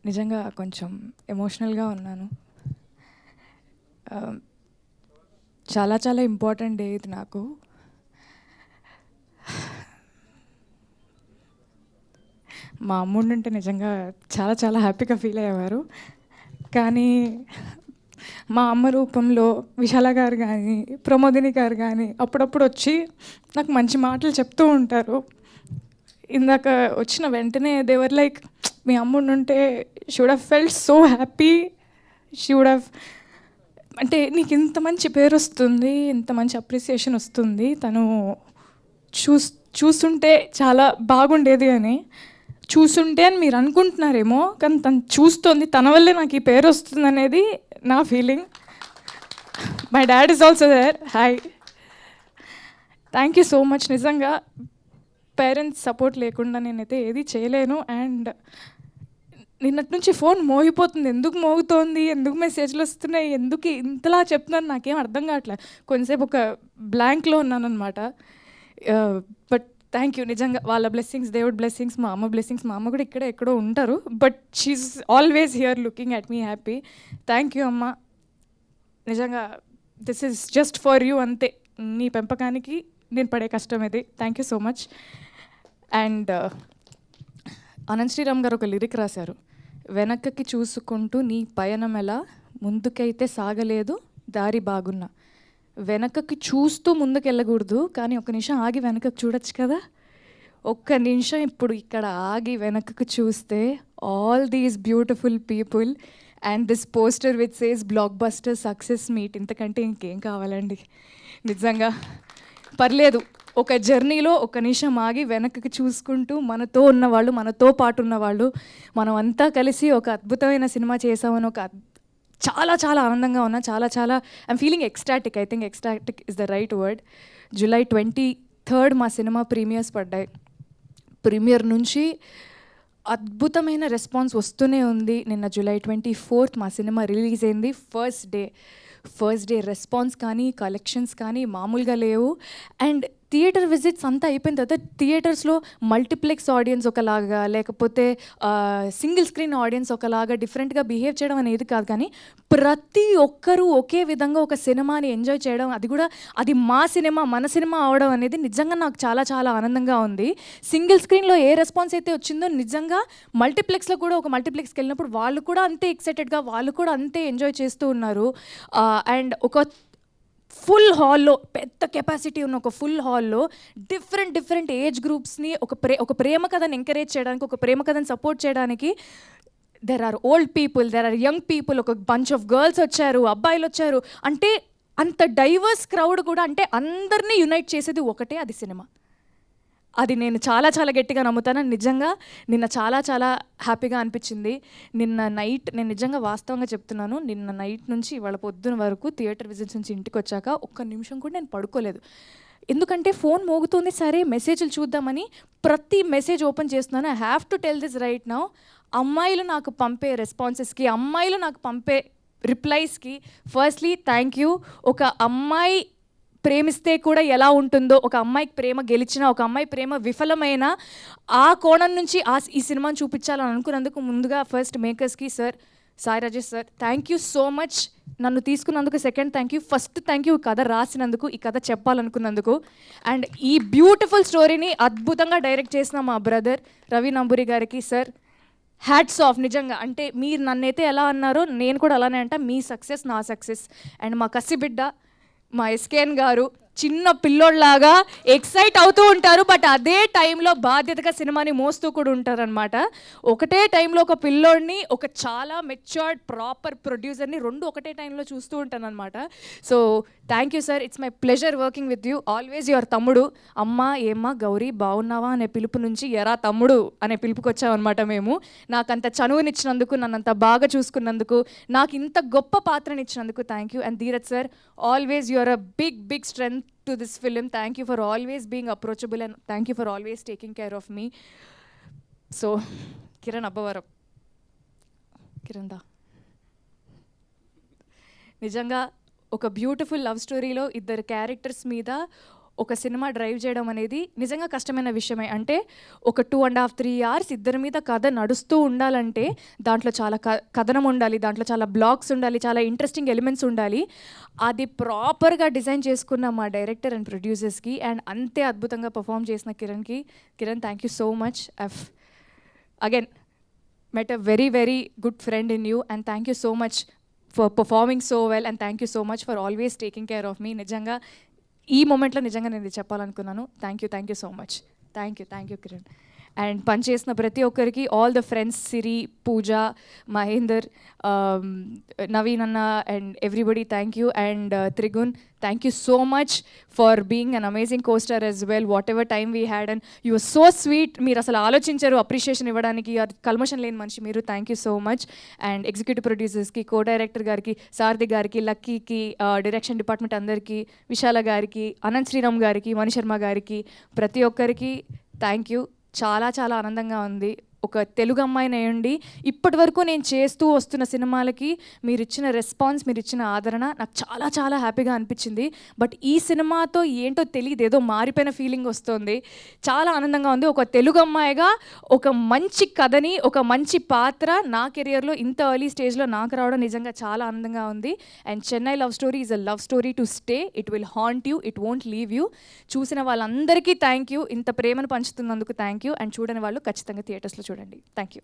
నిజంగా కొంచెం ఎమోషనల్గా ఉన్నాను. చాలా చాలా ఇంపార్టెంట్ డే ఇది నాకు. మా అమ్ముండుంటే నిజంగా చాలా చాలా హ్యాపీగా ఫీల్ అయ్యేవారు. కానీ మా అమ్మ రూపంలో విశాల గారు కానీ, ప్రమోదిని గారు కానీ అప్పుడప్పుడు వచ్చి నాకు మంచి మాటలు చెప్తూ ఉంటారు. ఇందాక వచ్చిన వెంటనే దేవర్ లైక్, మీ అమ్ముండుంటే she would have felt so happy, she would have, అంటే నీకు ఇంత మంచి పేరు వస్తుంది, ఇంత మంచి అప్రిసియేషన్ వస్తుంది, తను చూస్తుంటే చాలా బాగుండేది అని. చూస్తుంటే అని మీరు అనుకుంటున్నారేమో, కానీ తను చూస్తుంది, తన వల్లే నాకు ఈ పేరు వస్తుంది అనేది నా feeling. My dad is also there. Hi, thank you so much. నిజంగా పేరెంట్స్ సపోర్ట్ లేకుండా నేనైతే ఏది చేయలేను. అండ్ నిన్నటి నుంచి ఫోన్ మోగిపోతుంది. ఎందుకు మోగుతోంది, ఎందుకు మెసేజ్లు వస్తున్నాయి, ఎందుకు ఇంతలా చెప్తున్నాను నాకేం అర్థం కావట్లేదు. కొంచెంసేపు ఒక బ్లాంక్లో ఉన్నాను అనమాట. But thank you. నిజంగా వాళ్ళ బ్లెస్సింగ్స్, దేవుడ్ బ్లెస్సింగ్స్, మా అమ్మ బ్లెస్సింగ్స్. మా అమ్మ కూడా ఇక్కడే ఎక్కడో ఉంటారు, but she is always here looking at me happy. Thank you అమ్మ. నిజంగా this is just for you, అంతే. నీ పెంపకానికి నేను పడే కష్టం ఇది. Thank you so much. And Anant Sriram garu ఒక లిరిక్ రాశారు, వెనక్కి చూసుకుంటూ నీ పయనం ఎలా, ముందుకైతే సాగలేదు దారి బాగున్నా. వెనకకి చూస్తూ ముందుకు వెళ్ళకూడదు, కానీ ఒక నిమిషం ఆగి వెనకకు చూడొచ్చు కదా. ఒక్క నిమిషం ఇప్పుడు ఇక్కడ ఆగి వెనకకు చూస్తే all these beautiful people and this poster which says block buster success meet. ఇంతకంటే ఇంకేం కావాలండి. నిజంగా పర్లేదు, ఒక జర్నీలో ఒక నిమిషం ఆగి వెనక్కి చూసుకుంటూ మనతో ఉన్నవాళ్ళు, మనతో పాటు ఉన్నవాళ్ళు, మనం అంతా కలిసి ఒక అద్భుతమైన సినిమా చేసామని ఒక చాలా చాలా ఆనందంగా ఉన్నా. చాలా చాలా I'm feeling ecstatic. I think ecstatic is the right word. July 23 మా సినిమా ప్రీమియర్స్ పడ్డాయి. ప్రీమియర్ నుంచి అద్భుతమైన రెస్పాన్స్ వస్తూనే ఉంది. నిన్న జూలై 24 మా సినిమా రిలీజ్ అయింది. ఫస్ట్ డే రెస్పాన్స్ కానీ, కలెక్షన్స్ కానీ మామూలుగా లేవు. అండ్ థియేటర్ విజిట్స్ అంతా అయిపోయిన తర్వాత థియేటర్స్లో మల్టీప్లెక్స్ ఆడియన్స్ ఒకలాగా, లేకపోతే సింగిల్ స్క్రీన్ ఆడియన్స్ ఒకలాగా డిఫరెంట్గా బిహేవ్ చేయడం అనేది కాదు, కానీ ప్రతి ఒక్కరూ ఒకే విధంగా ఒక సినిమాని ఎంజాయ్ చేయడం, అది కూడా అది మా సినిమా, మన సినిమా అవడం అనేది నిజంగా నాకు చాలా చాలా ఆనందంగా ఉంది. సింగిల్ స్క్రీన్లో ఏ రెస్పాన్స్ అయితే వచ్చిందో, నిజంగా మల్టీప్లెక్స్లో కూడా ఒక మల్టీప్లెక్స్కి వెళ్ళినప్పుడు వాళ్ళు కూడా అంతే ఎక్సైటెడ్గా, వాళ్ళు కూడా అంతే ఎంజాయ్ చేస్తూ ఉన్నారు. అండ్ ఒక ఫుల్ హాల్లో, పెద్ద కెపాసిటీ ఉన్న ఒక ఫుల్ హాల్లో డిఫరెంట్ ఏజ్ గ్రూప్స్ని ఒక ప్రేమ కథను ఎంకరేజ్ చేయడానికి, ఒక ప్రేమ కథను సపోర్ట్ చేయడానికి there are old people, there are young people, ఒక బంచ్ ఆఫ్ గర్ల్స్ వచ్చారు, అబ్బాయిలు వచ్చారు. అంటే అంత డైవర్స్ క్రౌడ్ కూడా, అంటే అందరినీ యునైట్ చేసేది ఒకటే, అది సినిమా. అది నేను చాలా చాలా గట్టిగా నమ్ముతాను. నిజంగా నిన్న చాలా చాలా హ్యాపీగా అనిపించింది. నిన్న నైట్, నేను నిజంగా వాస్తవంగా చెప్తున్నాను, నిన్న నైట్ నుంచి ఇవాళ పొద్దున వరకు థియేటర్ విజిట్స్ నుంచి ఇంటికి వచ్చాక ఒక్క నిమిషం కూడా నేను పడుకోలేదు. ఎందుకంటే ఫోన్ మోగుతుంది, సరే మెసేజ్లు చూద్దామని ప్రతి మెసేజ్ ఓపెన్ చేస్తున్నాను. I have to tell this right now. అమ్మాయిలు నాకు పంపే రెస్పాన్సెస్కి, అమ్మాయిలు నాకు పంపే రిప్లైస్కి ఫస్ట్లీ థ్యాంక్ యూ. ఒక అమ్మాయి ప్రేమిస్తే కూడా ఎలా ఉంటుందో, ఒక అమ్మాయికి ప్రేమ గెలిచినా, ఒక అమ్మాయి ప్రేమ విఫలమైన ఆ కోణం నుంచి ఈ సినిమాని చూపించాలని అనుకున్నందుకు ముందుగా ఫస్ట్ మేకర్స్కి sir, Sai Rajesh sir, thank you so much. నన్ను తీసుకున్నందుకు second thank you. First thank you కథ రాసినందుకు, ఈ కథ చెప్పాలనుకున్నందుకు. అండ్ ఈ బ్యూటిఫుల్ స్టోరీని అద్భుతంగా డైరెక్ట్ చేసిన మా బ్రదర్ రవి నంబూరి గారికి సార్, హ్యాట్స్ ఆఫ్. నిజంగా అంటే మీరు నన్నైతే ఎలా అన్నారో నేను కూడా అలానే అంట. మీ సక్సెస్ నా సక్సెస్. అండ్ మా కసిబిడ్డ మా ఎస్కేఎన్ గారు చిన్న పిల్లోళ్ళలాగా ఎక్సైట్ అవుతూ ఉంటారు, బట్ అదే టైంలో బాధ్యతగా సినిమాని మోస్తూ కూడా ఉంటారనమాట. ఒకటే టైంలో ఒక పిల్లోడిని, ఒక చాలా మెచ్యూర్డ్ ప్రాపర్ ప్రొడ్యూసర్ని రెండు ఒకటే టైంలో చూస్తూ ఉంటాను అనమాట. So thank you sir, it's my pleasure working with you. Always your తమ్ముడు. అమ్మ ఏమ్మా గౌరీ బాగున్నావా అనే పిలుపు నుంచి ఎరా తమ్ముడు అనే పిలుపుకి వచ్చామన్నమాట మేము. నాకు అంత చనువునిచ్చినందుకు, నన్ను అంత బాగా చూసుకున్నందుకు, నాకు ఇంత గొప్ప పాత్రనిచ్చినందుకు thank you. And Dheeraj sir, always your a big strength to this film. Thank you for always being approachable and thank you for always taking care of me. So Kiran Abbavaram, Kiran da నిజంగా ఒక beautiful love స్టోరీలో ఇద్దరు characters మీద ఒక cinema drive చేయడం అనేది నిజంగా కష్టమైన విషయమే. అంటే ఒక 2.5-3 అవర్స్ ఇద్దరి మీద కథ నడుస్తూ ఉండాలంటే దాంట్లో చాలా కథనం ఉండాలి, దాంట్లో చాలా బ్లాక్స్ ఉండాలి, చాలా ఇంట్రెస్టింగ్ ఎలిమెంట్స్ ఉండాలి. అది ప్రాపర్గా డిజైన్ చేసుకున్న మా డైరెక్టర్ అండ్ ప్రొడ్యూసర్స్కి అండ్ అంతే అద్భుతంగా పర్ఫామ్ చేసిన Kiran thank you so much. Again met a very, very good friend in you, and thank you so much for performing so well, and thank you so much for always taking care of me. నిజంగా ఈ మూమెంట్లో నిజంగా నేను ఇది చెప్పాలనుకున్నాను. Thank you so much. Thank you Kiran. And పనిచేసిన ప్రతి ఒక్కరికి, all the friends, Siri, Pooja, Mahender, Naveen అన్న and everybody thank you. And Trigun, thank you so much for being an amazing costar as well. Whatever time we had and you are so sweet. మీరు అసలు ఆలోచించారు appreciation ఇవ్వడానికి, కల్మషన్ లేని మనిషి మీరు. Thank you so much. And executive ప్రొడ్యూసర్స్కి, co director గారికి, సారథి గారికి, లక్కీకి, డైరెక్షన్ డిపార్ట్మెంట్ అందరికీ, విశాల గారికి, అనంత్ శ్రీరామ్ గారికి, మణిశర్మ గారికి, ప్రతి ఒక్కరికి థ్యాంక్ యూ. చాలా చాలా ఆనందంగా ఉంది. ఒక తెలుగు అమ్మాయిని అయ్యండి ఇప్పటి వరకు నేను చేస్తూ వస్తున్న సినిమాలకి మీరు ఇచ్చిన రెస్పాన్స్, మీరు ఇచ్చిన ఆదరణ నాకు చాలా చాలా హ్యాపీగా అనిపించింది. బట్ ఈ సినిమాతో ఏంటో తెలియదు, ఏదో మారిపోయిన ఫీలింగ్ వస్తుంది. చాలా ఆనందంగా ఉంది. ఒక తెలుగు అమ్మాయిగా ఒక మంచి కథని, ఒక మంచి పాత్ర నా కెరియర్లో ఇంత ఎర్లీ స్టేజ్లో నాకు రావడం నిజంగా చాలా ఆనందంగా ఉంది. And Chennai love story is a love story to stay. It will haunt you, it won't leave you. చూసిన వాళ్ళందరికీ థ్యాంక్ యూ. ఇంత ప్రేమను పంచుతున్నందుకు థ్యాంక్ యూ. అండ్ చూడని వాళ్ళు ఖచ్చితంగా థియేటర్స్లో చూడండి. Thank you.